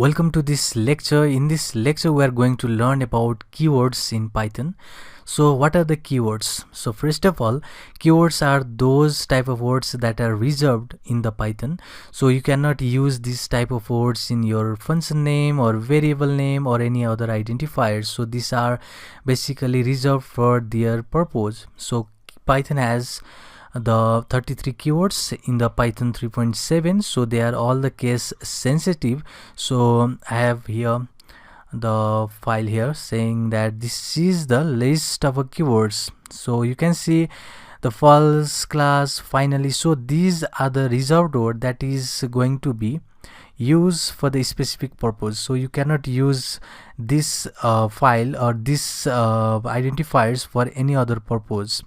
Welcome to this lecture. In this lecture we are going to learn about keywords in Python. So what are the keywords? So first of all, keywords are those type of words that are reserved in the Python. So you cannot use this type of words in your function name or variable name or any other identifiers. So these are basically reserved for their purpose. So Python has the 33 keywords in the Python 3.7, so they are all the case sensitive. So I have here the file here saying that this is the list of keywords. So you can see the false, class, finally. So these are the reserved word that is going to be used for the specific purpose. So you cannot use this file or this identifiers for any other purpose.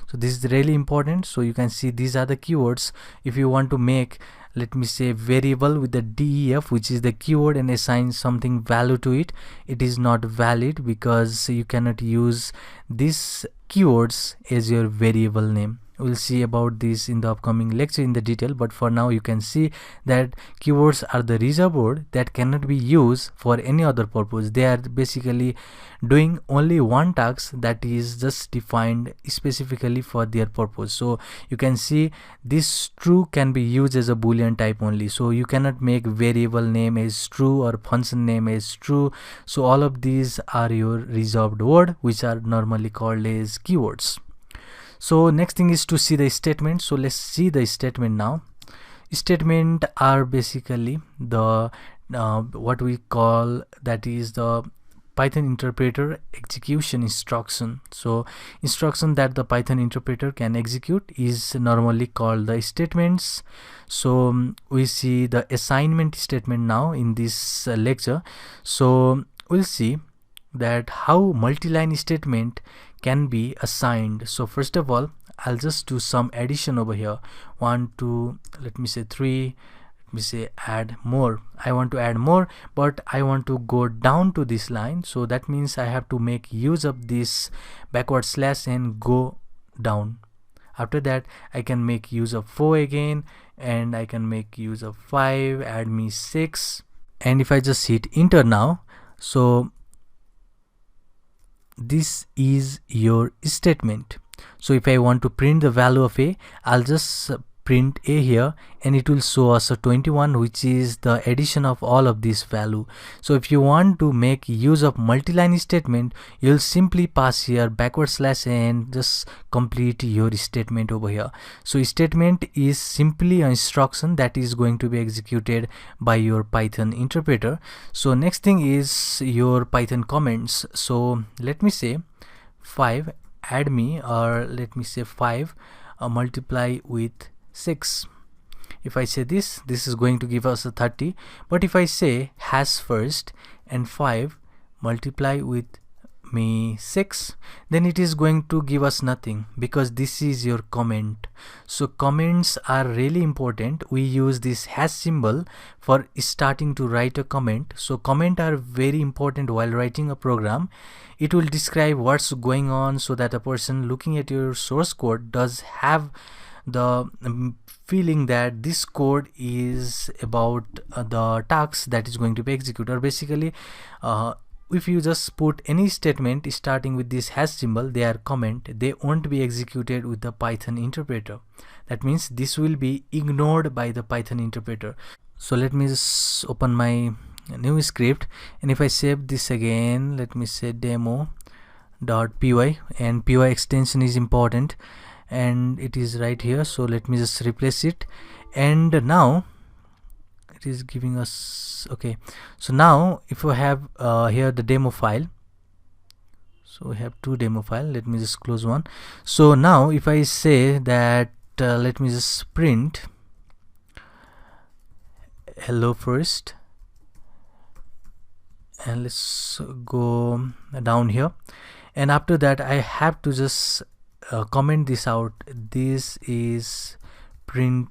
So this is really important. So you can see these are the keywords. If you want to make, let me say, variable with the def, which is the keyword, and assign something value to it, it is not valid because you cannot use these keywords as your variable name. We'll see about this in the upcoming lecture in the detail, but for now you can see that keywords are the reserved word that cannot be used for any other purpose. They are basically doing only one task that is just defined specifically for their purpose. So you can see this true can be used as a boolean type only. So you cannot make variable name as true or function name as true. So all of these are your reserved word, which are normally called as keywords. So next thing is to see the statement. So let's see the statement now. Statement are basically the what we call, that is the Python interpreter execution instruction. So instruction that the Python interpreter can execute is normally called the statements. So we see the assignment statement now in this lecture. So we'll see that how multi-line statement can be assigned. So first of all, I'll just do some addition over here. 1, 2, let me say 3, let me say add more. I want to add more, but I want to go down to this line. So that means I have to make use of this backward slash and go down. After that, I can make use of 4 again, and I can make use of 5, add me 6. And if I just hit enter now, so this is your statement. So if I want to print the value of a, I'll just print a here, and it will show us a 21, which is the addition of all of this value. So if you want to make use of multi-line statement, you'll simply pass here backward slash and just complete your statement over here. So statement is simply an instruction that is going to be executed by your Python interpreter. So next thing is your Python comments. So let me say 5 add me, or let me say 5 multiply with 6. If I say this is going to give us a 30. But if I say hash first and 5 multiply with me 6, then it is going to give us nothing because this is your comment. So comments are really important. We use this hash symbol for starting to write a comment. So comment are very important while writing a program. It will describe what's going on so that a person looking at your source code does have the feeling that this code is about the task that is going to be executed. Or basically if you just put any statement starting with this hash symbol, they are comment, they won't be executed with the Python interpreter. That means this will be ignored by the Python interpreter. So let me just open my new script, and if I save this again, let me say demo.py, and py extension is important and it is right here. So let me just replace it, and now it is giving us okay. So now if we have here the demo file, so we have 2 demo file. Let me just close one. So now if I say that let me just print hello first, and let's go down here, and after that I have to just comment this out. This is print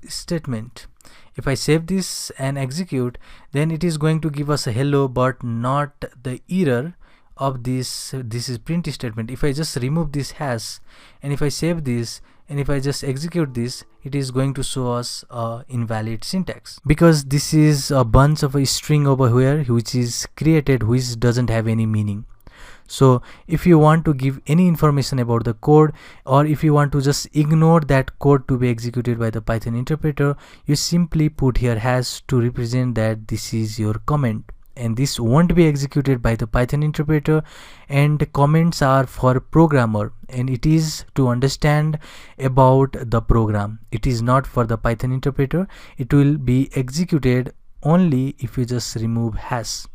statement. If I save this and execute, then it is going to give us a hello, but not the error of this is print statement. If I just remove this hash and if I save this, and if I just execute this, it is going to show us a invalid syntax, because this is a bunch of a string over here which is created, which doesn't have any meaning. So if you want to give any information about the code, or if you want to just ignore that code to be executed by the Python interpreter, you simply put here hash to represent that this is your comment, and this won't be executed by the Python interpreter. And comments are for programmer, and it is to understand about the program. It is not for the Python interpreter. It will be executed only if you just remove hash.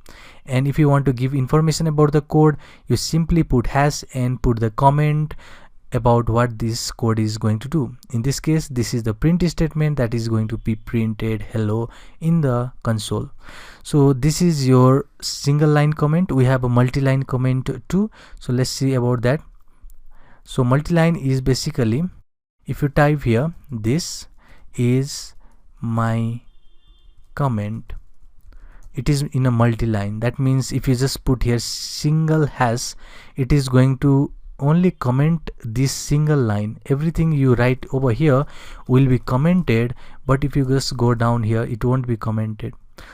And if you want to give information about the code, you simply put hash and put the comment about what this code is going to do. In this case, this is the print statement that is going to be printed hello in the console. So this is your single line comment. We have a multi-line comment too, so let's see about that. So multi-line is basically, if you type here, this is my comment, it is in a multi-line. That means if you just put here single hash, it is going to only comment this single line. Everything you write over here will be commented, but if you just go down here, it won't be commented.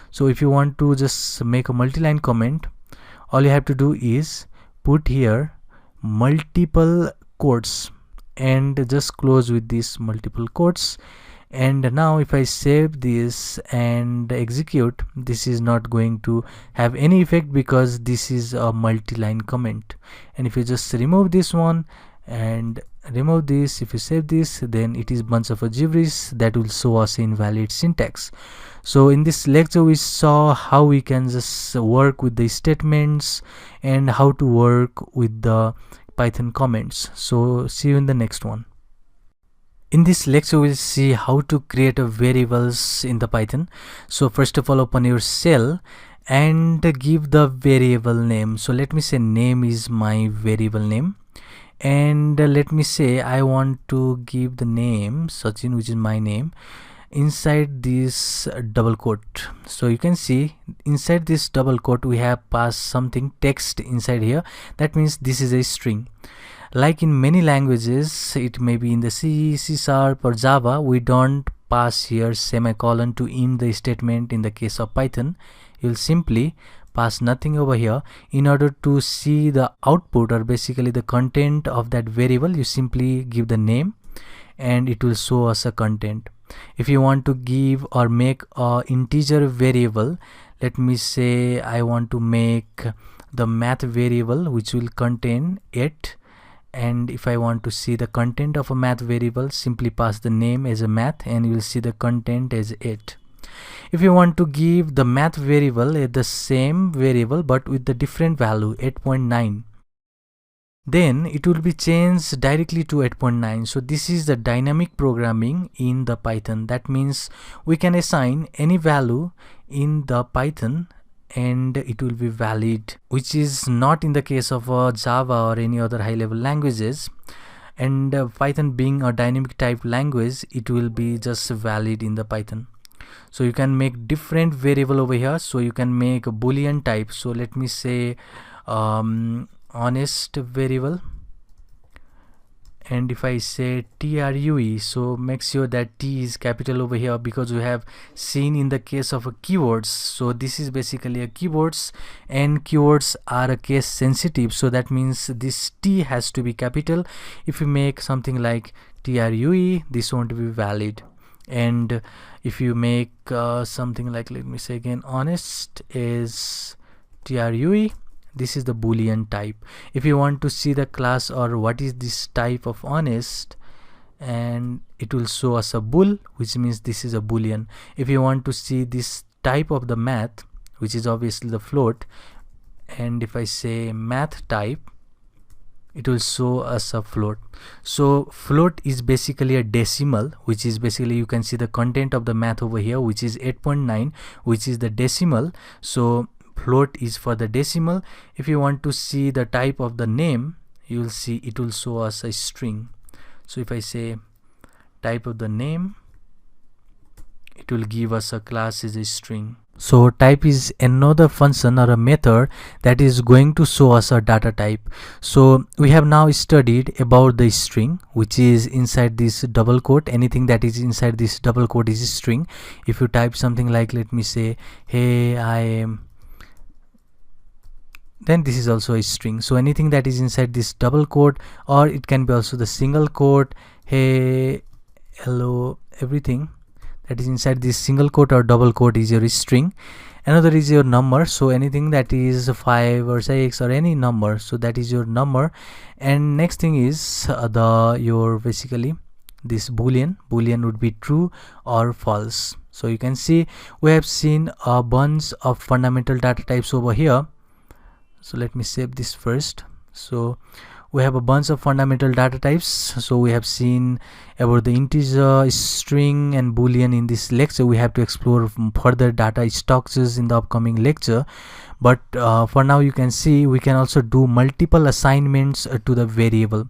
So if you want to just make a multi-line comment, all you have to do is put here multiple quotes and just close with these multiple quotes. And now if I save this and execute, this is not going to have any effect because this is a multi-line comment. And if you just remove this one and remove this, if you save this, then it is bunch of a gibberish that will show us invalid syntax. So in this lecture we saw how we can just work with the statements and how to work with the Python comments. So see you in the next one. In this lecture we'll see how to create a variables in the Python. So first of all, open your shell and give the variable name. So let me say name is my variable name, and let me say I want to give the name Sachin, which is my name, inside this double quote. So you can see inside this double quote we have passed something text inside here. That means this is a string. Like in many languages, it may be in the C, C# or Java, we don't pass here semicolon to end the statement. In the case of Python, you'll simply pass nothing over here. In order to see the output, or basically the content of that variable, you simply give the name and it will show us a content. If you want to give or make a integer variable, let me say I want to make the math variable which will contain 8, and if I want to see the content of a math variable, simply pass the name as a math and you will see the content as 8. If you want to give the math variable the same variable but with the different value 8.9, then it will be changed directly to 8.9. So this is the dynamic programming in the Python. That means we can assign any value in the Python and it will be valid, which is not in the case of Java or any other high level languages. And Python being a dynamic type language, it will be just valid in the Python. So you can make different variable over here. So you can make a boolean type. So let me say honest variable, and if I say true, so make sure that T is capital over here, because we have seen in the case of keywords. So this is basically a keywords, and keywords are a case sensitive, so that means this T has to be capital. If you make something like true, this won't be valid. And if you make something like, let me say again, honest is true, this is the boolean type. If you want to see the class or what is this type of honest, and it will show us a bool, which means this is a boolean. If you want to see this type of the math, which is obviously the float, and if I say math type, it will show us a float. So float is basically a decimal, which is basically, you can see the content of the math over here, which is 8.9, which is the decimal. So float is for the decimal. If you want to see the type of the name, you will see it will show us a string. So if I say type of the name, it will give us a class is a string. So type is another function or a method that is going to show us a data type. So we have now studied about the string, which is inside this double quote. Anything that is inside this double quote is a string. If you type something like, let me say, hey I am, then this is also a string. So anything that is inside this double quote, or it can be also the single quote, hey, hello, everything that is inside this single quote or double quote is your string. Another is your number, so anything that is 5 or 6 or any number, so that is your number. And next thing is your basically this boolean would be true or false. So you can see we have seen a bunch of fundamental data types over here. So let me save this first. So we have a bunch of fundamental data types. So we have seen about the integer, string and boolean in this lecture. We have to explore further data structures in the upcoming lecture, but for now you can see we can also do multiple assignments to the variable.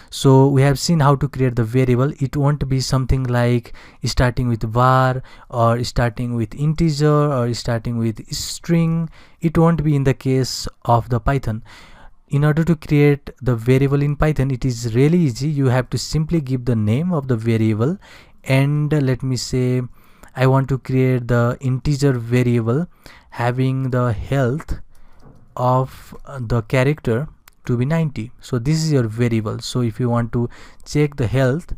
So we have seen how to create the variable. It won't be something like starting with var or starting with integer or starting with string. It won't be in the case of the Python. In order to create the variable in Python, it is really easy. You have to simply give the name of the variable, and let me say I want to create the integer variable having the health of the character to be 90. So this is your variable. So if you want to check the health,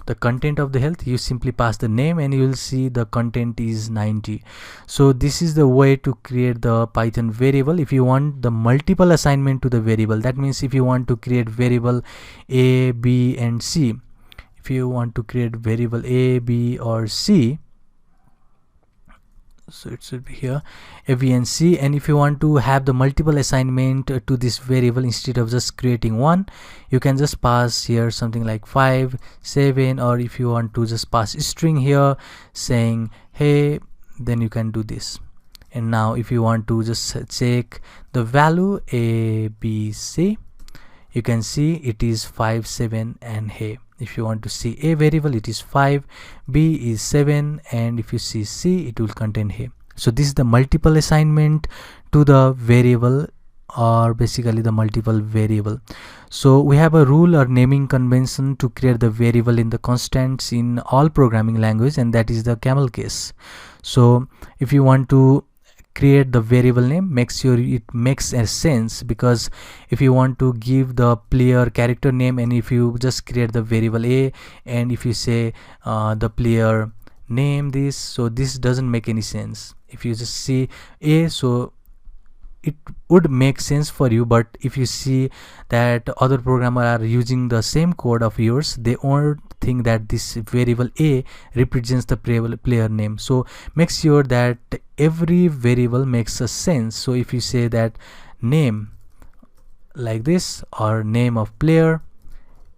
the content of the health, you simply pass the name and you will see the content is 90. So this is the way to create the Python variable. If you want the multiple assignment to the variable, that means if you want to create variable a, b and c, if you want to create variable a, b or c, so it should be here a, b and c, and if you want to have the multiple assignment to this variable, instead of just creating one, you can just pass here something like 5, 7, or if you want to just pass a string here saying hey, then you can do this. And now if you want to just check the value a, b, c, you can see it is 5, 7 and hey. If you want to see a variable, it is 5, b is 7, and if you see c, it will contain hey. So this is the multiple assignment to the variable, or basically the multiple variable. So we have a rule or naming convention to create the variable in the constants in all programming language, and that is the camel case. So if you want to create the variable name, make sure it makes a sense, because if you want to give the player character name and if you just create the variable a and if you say the player name this, so this doesn't make any sense. If you just see a, so it would make sense for you, but if you see that other programmer are using the same code of yours, they won't think that this variable a represents the player name. So make sure that every variable makes a sense. So if you say that name like this, or name of player,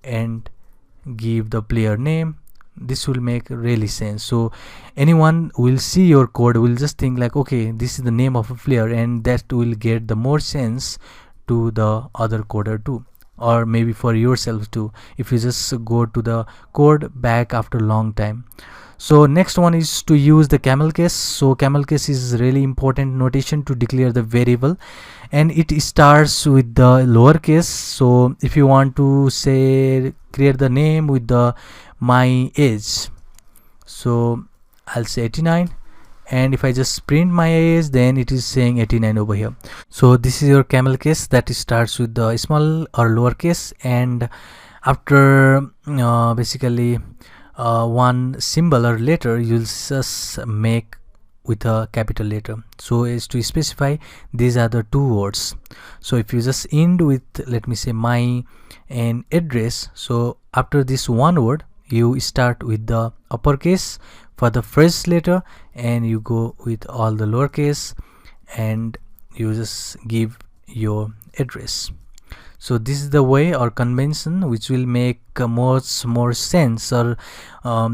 and give the player name, this will make really sense. So anyone will see your code will just think like, okay, this is the name of a player, and that will get the more sense to the other coder too, or maybe for yourself too, if you just go to the code back after a long time. So next one is to use the camel case. So camel case is really important notation to declare the variable, and it starts with the lowercase. So if you want to say create the name with the my age, so I'll say 89, and if I just print my age, then it is saying 89 over here. So this is your camel case that starts with the small or lowercase, and after basically one symbol or letter, you'll just make with a capital letter. So as to specify, these are the two words. So if you just end with, let me say, my and address, so after this one word, you start with the uppercase for the first letter and you go with all the lowercase and you just give your address. So this is the way or convention which will make much more sense, or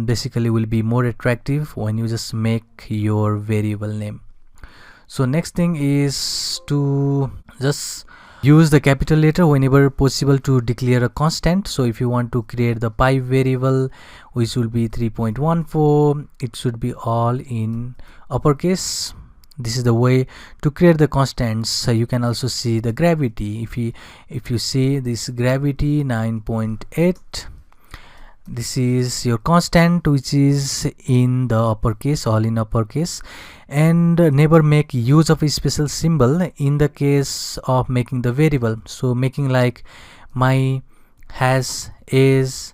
basically will be more attractive when you just make your variable name. So next thing is to just use the capital letter whenever possible to declare a constant. So if you want to create the pipe variable, which will be 3.14, it should be all in uppercase. This is the way to create the constants. So you can also see the gravity. If you see this gravity 9.8, this is your constant, which is in the uppercase, all in uppercase. And never make use of a special symbol in the case of making the variable. So making like my has is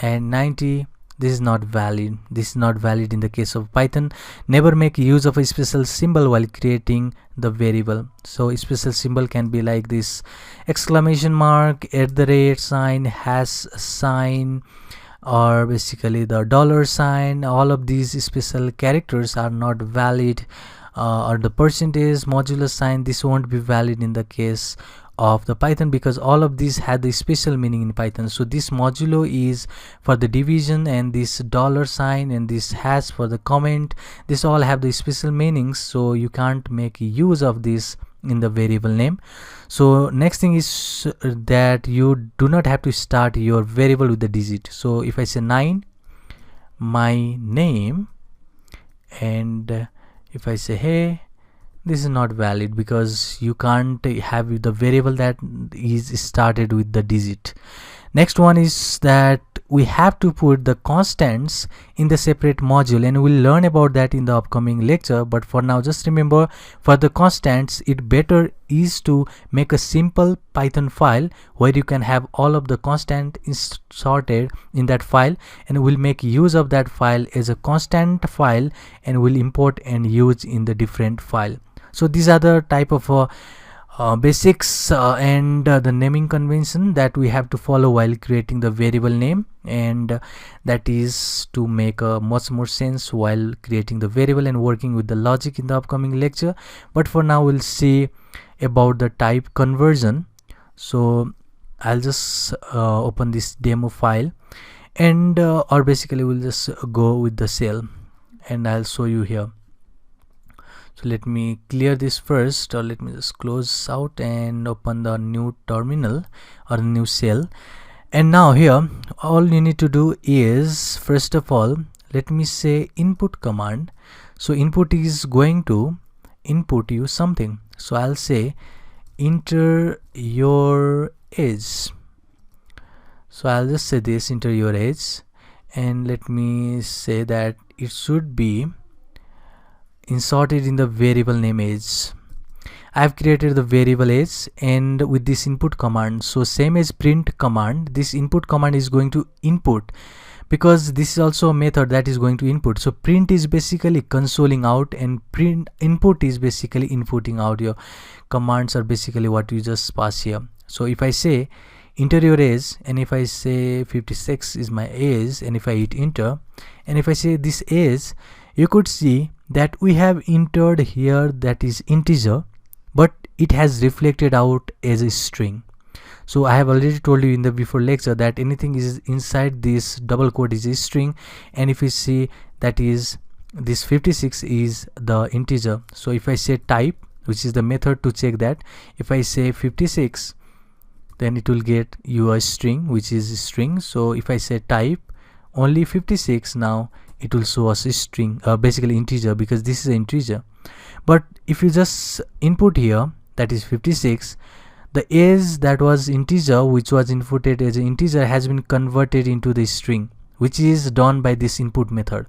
and 90, this is not valid. This is not valid in the case of Python. Never make use of a special symbol while creating the variable. So a special symbol can be like this exclamation mark, @ sign, hash sign, or basically the $sign. All of these special characters are not valid, or the percentage, modulo sign, this won't be valid in the case of the Python, because all of these had the special meaning in Python. So this modulo is for the division, and this $sign and this hash for the comment, this all have the special meanings, so you can't make use of this in the variable name. So next thing is that you do not have to start your variable with the digit. So if I say 9 my name, and if I say hey, this is not valid because you can't have the variable that is started with the digit. Next one is that we have to put the constants in the separate module, and we'll learn about that in the upcoming lecture. But for now, just remember, for the constants, it better is to make a simple Python file where you can have all of the constant sorted in that file, and we'll make use of that file as a constant file, and we'll import and use in the different file. So these are the type of basics and the naming convention that we have to follow while creating the variable name, and that is to make much more sense while creating the variable and working with the logic in the upcoming lecture. But for now, we'll see about the type conversion. So I'll just open this demo file, and or basically we'll just go with the cell, and I'll show you here. So let me clear this first, or let me just close out and open the new terminal or new cell. And now here, all you need to do is, first of all, let me say input command. So input is going to input you something. So I'll say enter your age. So I'll just say this, enter your age, and let me say that it should be inserted in the variable name age. I have created the variable age, and with this input command, so same as print command, this input command is going to input, because this is also a method that is going to input. So print is basically consoling out, and print input is basically inputting out. Your commands are basically what you just pass here. So if I say enter your age, and if I say 56 is my age, and if I hit enter, and if I say this age, you could see that we have entered here that is integer, but it has reflected out as a string. So I have already told you in the before lecture that anything is inside this double quote is a string, and if you see that is this 56 is the integer. So if I say type, which is the method to check that, if I say 56, then it will get you a string, which is a string. So if I say type only 56, now it will show us a string, basically integer, because this is an integer. But if you just input here, that is 56, the age that was integer, which was inputted as an integer, has been converted into the string, which is done by this input method.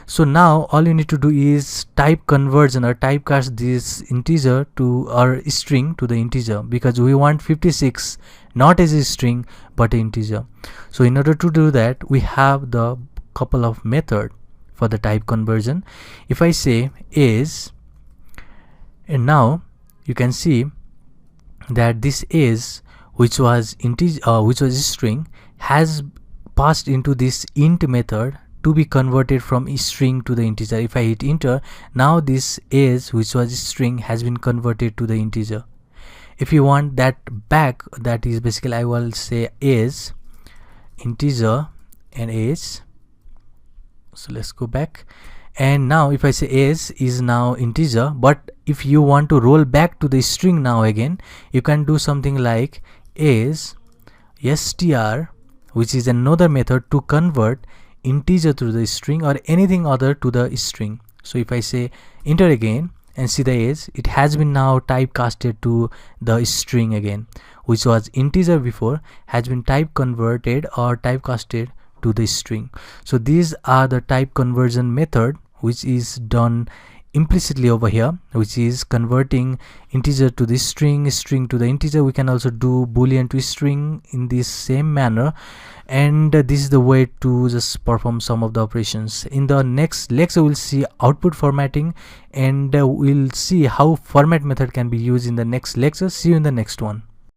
So now all you need to do is type conversion, or typecast this integer to our string to the integer, because we want 56 not as a string but an integer. So in order to do that, we have the couple of method for the type conversion. If I say is, and now you can see that this is, which was integer, which was a string, has passed into this int method to be converted from string to the integer. If I hit enter, now this is, which was a string, has been converted to the integer. If you want that back, that is basically, I will say is integer and age. So let's go back, And now if I say age is now integer, but if you want to roll back to the string now again, you can do something like age str, which is another method to convert integer to the string or anything other to the string. So if I say enter again and see the age, it has been now typecasted to the string again, which was integer before, has been type converted or typecasted to the string. So these are the type conversion method which is done implicitly over here, which is converting integer to the string, string to the integer. We can also do boolean to string in this same manner, and this is the way to just perform some of the operations. In the next lecture we'll see output formatting, and we'll see how format method can be used in the next lecture. See you in the next one.